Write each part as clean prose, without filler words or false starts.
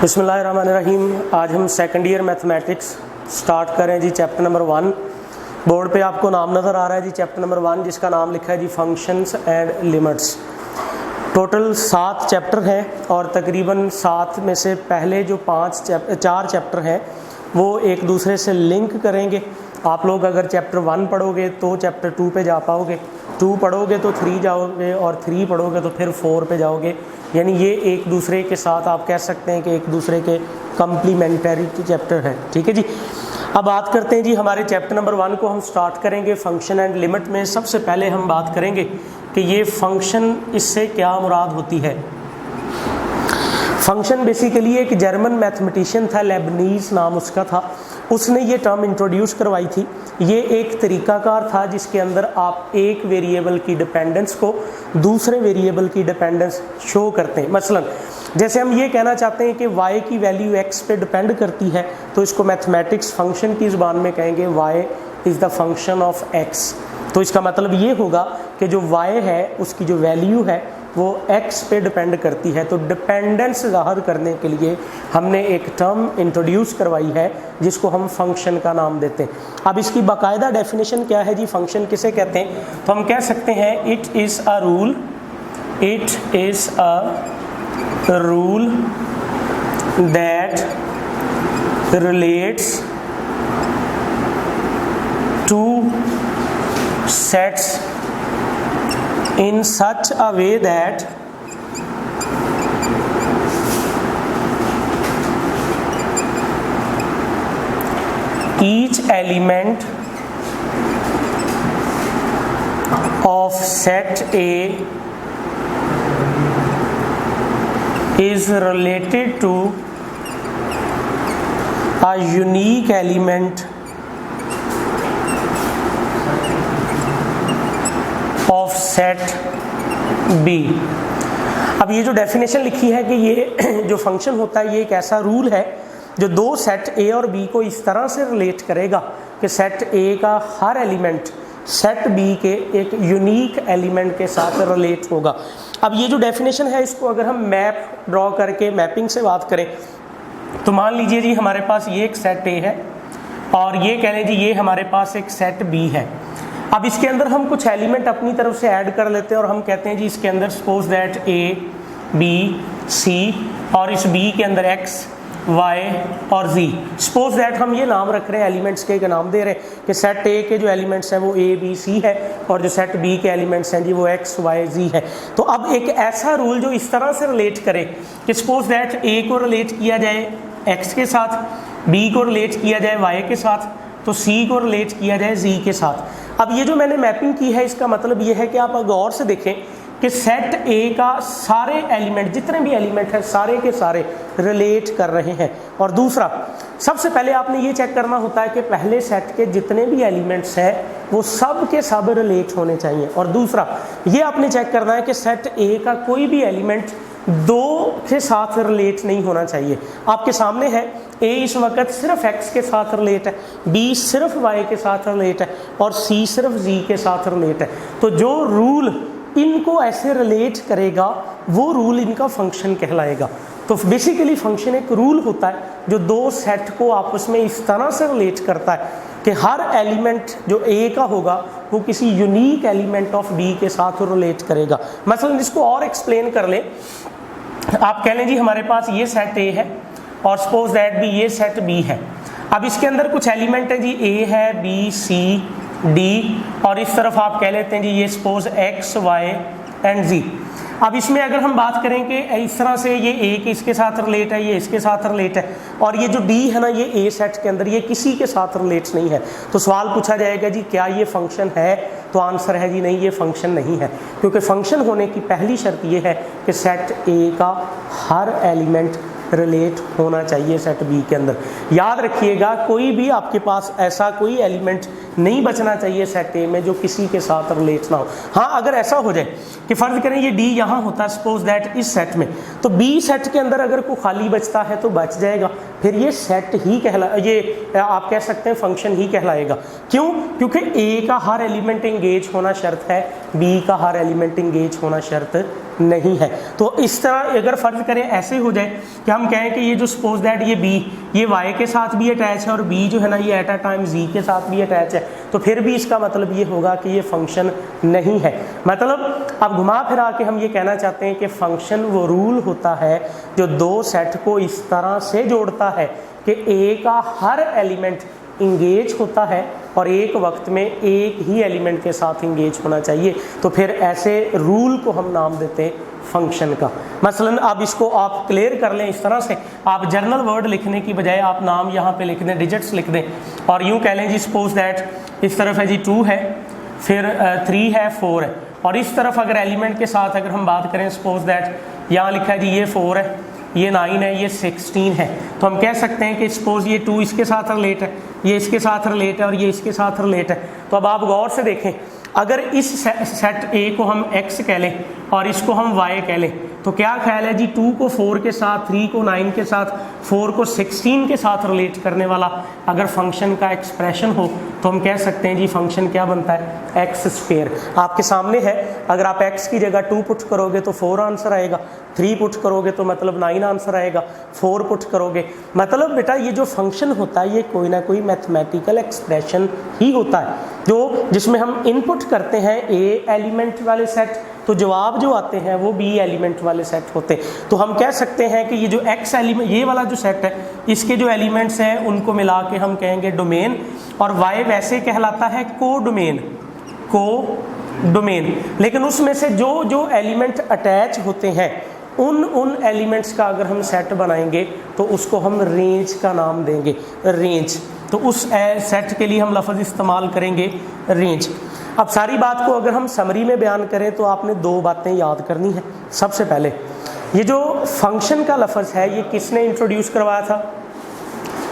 बिस्मिल्लाहिर्रहमानिर्रहीम। आज हम सेकंड ईयर मैथमेटिक्स स्टार्ट करें जी। चैप्टर नंबर 1 बोर्ड पे आपको नाम नज़र आ रहा है जी। चैप्टर नंबर 1 जिसका नाम लिखा है जी functions and limits. Total 7 chapter हैं और तकरीबन 7 में से पहले जो 4 चैप्टर हैं वो एक दूसरे से लिंक करेंगे। आप लोग अगर चैप्टर 1 पढ़ोगे तो चैप्टर 2 पे जा पाओगे, 2 पढ़ोगे तो 3 जाओगे और 3 पढ़ोगे तो फिर 4 पे जाओगे। यानी ये एक दूसरे के साथ आप कह सकते हैं कि एक दूसरे के कम्प्लीमेंटरी चैप्टर हैं। ठीक है जी। अब बात करते हैं जी हमारे चैप्टर नंबर 1 को हम स्टार्ट करेंगे फंक्शन एंड लिमिट में। सबसे पहले हम बात करेंगे कि ये फंक्शन, इससे क्या मुराद होती है। फंक्शन बेसिकली एक जर्मन मैथमेटिशियन था, लेबनीज नाम उसका था, उसने ये टर्म इंट्रोड्यूस करवाई थी। ये एक तरीकाकार था जिसके अंदर आप एक वेरिएबल की डिपेंडेंस को दूसरे वेरिएबल की डिपेंडेंस शो करते हैं। मसलन जैसे हम ये कहना चाहते हैं कि y की वैल्यू x पे डिपेंड करती है तो इसको मैथमेटिक्स फंक्शन की ज़ुबान में कहेंगे y is the function of x। तो इसका मतलब ये होगा कि जो y है उसकी जो वैल्यू है वो x पे डिपेंड करती है। तो डिपेंडेंस ज़ाहिर करने के लिए हमने एक टर्म इंट्रोड्यूस करवाई है जिसको हम फंक्शन का नाम देते हैं। अब इसकी बाकायदा डेफिनेशन क्या है जी, फंक्शन किसे कहते हैं। तो हम कह सकते हैं it is a rule, it is a rule that relates two sets in such a way that each element of set A is related to a unique element of set B. अब ये जो definition लिखी है कि ये जो function होता है ये एक ऐसा रूल है जो दो सेट ए और बी को इस तरह से रिलेट करेगा कि सेट ए का हर एलिमेंट सेट बी के एक यूनिक एलिमेंट के साथ रिलेट होगा। अब ये जो डेफिनेशन है इसको अगर हम मैप ड्रॉ करके मैपिंग से बात करें तो मान लीजिए जी हमारे पास ये एक सेट ए है और ये कह लें जी ये हमारे पास एक सेट बी है। अब इसके अंदर हम कुछ एलिमेंट अपनी तरफ से ऐड कर लेते हैं और हम कहते हैं जी इसके अंदर suppose that A B C और इस बी के अंदर एक्स वाई और जी। सपोज दैट हम ये नाम रख रहे हैं एलिमेंट्स के नाम दे रहे हैं कि सेट ए के जो एलिमेंट्स हैं वो ए बी सी है और जो सेट बी के एलिमेंट्स हैं जी वो एक्स वाई जी है। तो अब एक ऐसा रूल जो इस तरह से रिलेट करे कि सपोज दैट ए को रिलेट किया जाए एक्स के साथ, बी को रिलेट किया जाए वाई के साथ, तो सी को रिलेट किया जाए जी के साथ। अब ये जो मैंने मैपिंग की है इसका मतलब ये है कि आप गौर से देखें कि सेट ए का सारे एलिमेंट, जितने भी एलिमेंट हैं सारे के सारे रिलेट कर रहे हैं। और दूसरा, सबसे पहले आपने ये चेक करना होता है कि पहले सेट के जितने भी एलिमेंट्स हैं वो सब के सब रिलेट होने चाहिए। और दूसरा ये आपने चेक करना है कि सेट ए का कोई भी एलिमेंट 2 के साथ रिलेट नहीं होना चाहिए। आपके सामने है ए इस वक्त सिर्फ x के साथ रिलेट है, b सिर्फ y के साथ रिलेट है और c सिर्फ g के साथ रिलेट है। तो जो रूल इनको ऐसे रिलेट करेगा वो रूल इनका फंक्शन कहलाएगा। तो बेसिकली फंक्शन एक रूल होता है जो 2 सेट को आपस में इस तरह से रिलेट करता है कि हर एलिमेंट जो a का होगा वो किसी यूनिक एलिमेंट ऑफ b के साथ रिलेट करेगा। मसलन इसको और एक्सप्लेन कर लें, आप कह लें जी हमारे पास ये सेट a है और सपोज दैट भी ये सेट बी है। अब इसके अंदर कुछ एलिमेंट है जी ए है, बी सी डी और इस तरफ आप कह लेते हैं जी ये सपोज एक्स वाई एंड जी। अब इसमें अगर हम बात करें कि इस तरह से ये ए के इसके साथ रिलेट है, ये इसके साथ रिलेट है और ये जो डी है ना ये ए सेट के अंदर ये किसी के साथ रिलेट नहीं है। तो सवाल पूछा जाएगा जी क्या ये फंक्शन है, तो आंसर है जी नहीं, ये फंक्शन नहीं है, क्योंकि फंक्शन होने की पहली शर्त ये है कि सेट ए का हर एलिमेंट रिलेट होना चाहिए सेट बी के अंदर। याद रखिएगा कोई भी आपके पास ऐसा कोई एलिमेंट नहीं बचना चाहिए सेट ए में जो किसी के साथ रिलेट ना हो। हाँ, अगर ऐसा हो जाए कि फ़र्ज़ करें ये डी यहाँ होता है सपोज दैट इस सेट में, तो बी सेट के अंदर अगर कोई खाली बचता है तो बच जाएगा, फिर ये सेट ही ये आप कह सकते हैं फंक्शन ही कहलाएगा। क्यों? क्योंकि ए का हर एलिमेंट इंगेज होना शर्त है, बी का हर एलिमेंट इंगेज होना शर्त नहीं है। तो इस तरह अगर फ़र्ज़ करें ऐसे हो जाए कि हम कहें कि ये जो सपोज दैट ये बी ये वाई के साथ भी अटैच है और बी जो है ना ये एट अ टाइम जी के साथ भी अटैच है, तो फिर भी इसका मतलब ये होगा कि ये फंक्शन नहीं है। मतलब अब घुमा फिरा के हम ये कहना चाहते हैं कि फंक्शन वो रूल होता है जो दो सेट को इस तरह से जोड़ता है कि ए का हर एलिमेंट इंगेज होता है और एक वक्त में एक ही एलिमेंट के साथ इंगेज होना चाहिए। तो फिर ऐसे रूल को हम नाम देते हैं फंक्शन का। मसलन अब इसको आप क्लियर कर लें इस तरह से, आप जर्नल वर्ड लिखने की बजाय आप नाम यहाँ पे लिख दें, डिजिट्स लिख दें और यूँ कह लें जी सपोज दैट इस तरफ है जी 2 है, फिर 3 है, 4 है, और इस तरफ अगर एलिमेंट के साथ अगर हम बात करें सपोज दैट यहाँ लिखा है जी ये 4 है, ये 9 है, ये 16 है, तो हम कह सकते हैं कि सपोज ये 2 इसके साथ रिलेट है, ये इसके साथ रिलेट है और ये इसके साथ रिलेट है। तो अब आप गौर से देखें, अगर इस सेट ए को हम x कह लें और इसको हम y कह लें, तो क्या ख्याल है जी 2 को 4 के साथ, 3 को 9 के साथ, 4 को 16 के साथ रिलेट करने वाला अगर फंक्शन का एक्सप्रेशन हो तो हम कह सकते हैं जी फंक्शन क्या बनता है, एक्स स्क्वायर। आपके सामने है, अगर आप x की जगह 2 पुट करोगे तो 4 आंसर आएगा, 3 पुट करोगे तो मतलब 9 आंसर आएगा, 4 पुट करोगे मतलब बेटा ये जो फंक्शन होता है ये कोई ना कोई मैथमेटिकल एक्सप्रेशन ही होता है जो जिसमें हम इनपुट करते हैं ए एलिमेंट वाले सेट, तो जवाब जो आते हैं वो बी एलिमेंट वाले सेट होते हैं। तो हम कह सकते हैं कि ये जो एक्स एलिमेंट ये वाला जो सेट है इसके जो एलिमेंट्स हैं उनको मिला के हम कहेंगे डोमेन, और वाई वैसे कहलाता है को डोमेन। लेकिन उसमें से जो जो एलिमेंट अटैच होते हैं उन एलिमेंट्स का अगर हम सेट बनाएंगे तो उसको हम रेंज का नाम देंगे, रेंज। तो उस सेट के लिए हम लफ्ज़ इस्तेमाल करेंगे रेंज। अब सारी बात को अगर हम समरी में बयान करें तो आपने 2 बातें याद करनी है। सबसे पहले ये जो फंक्शन का लफ्ज़ है ये किसने इंट्रोड्यूस करवाया था?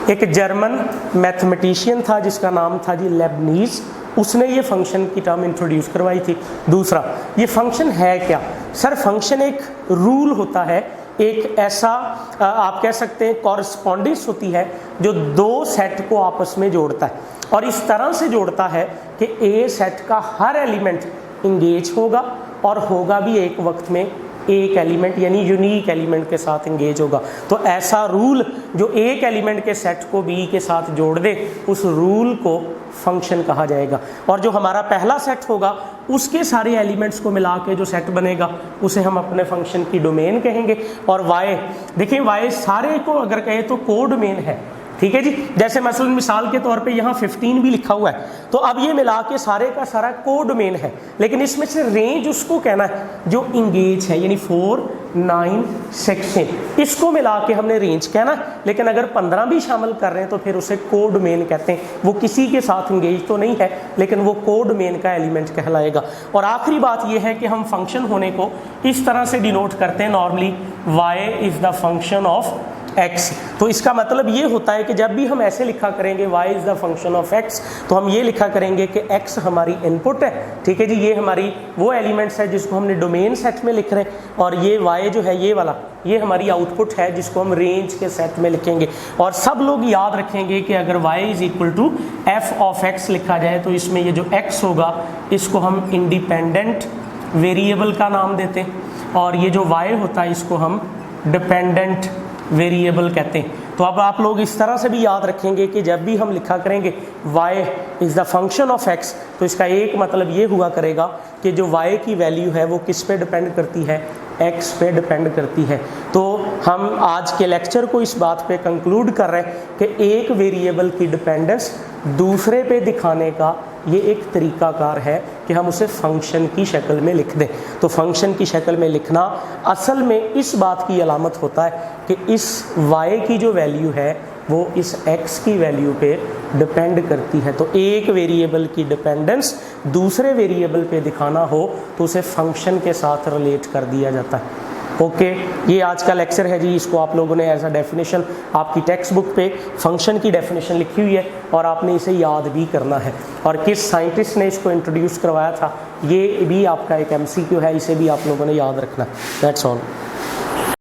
एक जर्मन मैथमेटिशियन था जिसका नाम था जी लेबनीज, उसने ये फंक्शन की टर्म इंट्रोड्यूस करवाई थी। दूसरा, ये फंक्शन है क्या? सर फंक्शन एक रूल होता है, एक ऐसा आप कह सकते हैं कॉरस्पॉन्डेंस होती है जो दो सेट को आपस में जोड़ता है और इस तरह से जोड़ता है कि ए सेट का हर एलिमेंट इंगेज होगा और होगा भी एक वक्त में एक एलिमेंट यानी यूनिक एलिमेंट के साथ इंगेज होगा। तो ऐसा रूल जो एक एलिमेंट के सेट को बी के साथ जोड़ दे उस रूल को फंक्शन कहा जाएगा। और जो हमारा पहला सेट होगा उसके सारे एलिमेंट्स को मिला के जो सेट बनेगा उसे हम अपने फंक्शन की डोमेन कहेंगे। और वाई, देखिए वाई सारे को अगर कहे तो को डोमेन है, ठीक है जी। जैसे मसलन मिसाल के तौर पे यहाँ 15 भी लिखा हुआ है, तो अब ये मिला के सारे का सारा को डोमेन है, लेकिन इसमें से रेंज उसको कहना है जो इंगेज है, यानी 4, 9, 16 इसको मिला के हमने रेंज कहना है। लेकिन अगर 15 भी शामिल कर रहे हैं तो फिर उसे को डोमेन कहते हैं। वो किसी के साथ इंगेज तो नहीं है लेकिन वो को डोमेन का एलिमेंट कहलाएगा। और आखिरी बात यह है कि हम फंक्शन होने को इस तरह से डिनोट करते हैं normally, Y is the function of x। तो इसका मतलब ये होता है कि जब भी हम ऐसे लिखा करेंगे y is the function of x, तो हम ये लिखा करेंगे कि x हमारी इनपुट है, ठीक है जी। ये हमारी वो एलिमेंट्स है जिसको हमने डोमेन सेट में लिख रहे हैं, और ये y जो है ये वाला ये हमारी आउटपुट है जिसको हम रेंज के सेट में लिखेंगे। और सब लोग याद रखेंगे कि अगर y is equal to f of x लिखा जाए तो इसमें ये जो x होगा इसको हम इंडिपेंडेंट वेरिएबल का नाम देते हैं, और ये जो y होता है इसको हम डिपेंडेंट वेरिएबल कहते हैं। तो अब आप लोग इस तरह से भी याद रखेंगे कि जब भी हम लिखा करेंगे y is the function of x, तो इसका एक मतलब ये हुआ करेगा कि जो y की वैल्यू है वो किस पे डिपेंड करती है, x पे डिपेंड करती है। तो हम आज के लेक्चर को इस बात पे कंक्लूड कर रहे हैं कि एक वेरिएबल की डिपेंडेंस दूसरे पे दिखाने का ये एक तरीकाकार है कि हम उसे फंक्शन की शक्ल में लिख दें। तो फंक्शन की शक्ल में लिखना असल में इस बात की अलामत होता है कि इस y की जो वैल्यू है वो इस x की वैल्यू पे डिपेंड करती है। तो एक वेरिएबल की डिपेंडेंस दूसरे वेरिएबल पे दिखाना हो तो उसे फंक्शन के साथ रिलेट कर दिया जाता है। ओके, ये आज का लेक्चर है जी, इसको आप लोगों ने एज अ डेफिनेशन आपकी टेक्स्ट बुक पे फंक्शन की डेफिनेशन लिखी हुई है और आपने इसे याद भी करना है। और किस साइंटिस्ट ने इसको इंट्रोड्यूस करवाया था ये भी आपका एक MCQ है, इसे भी आप लोगों ने याद रखना है। That's all.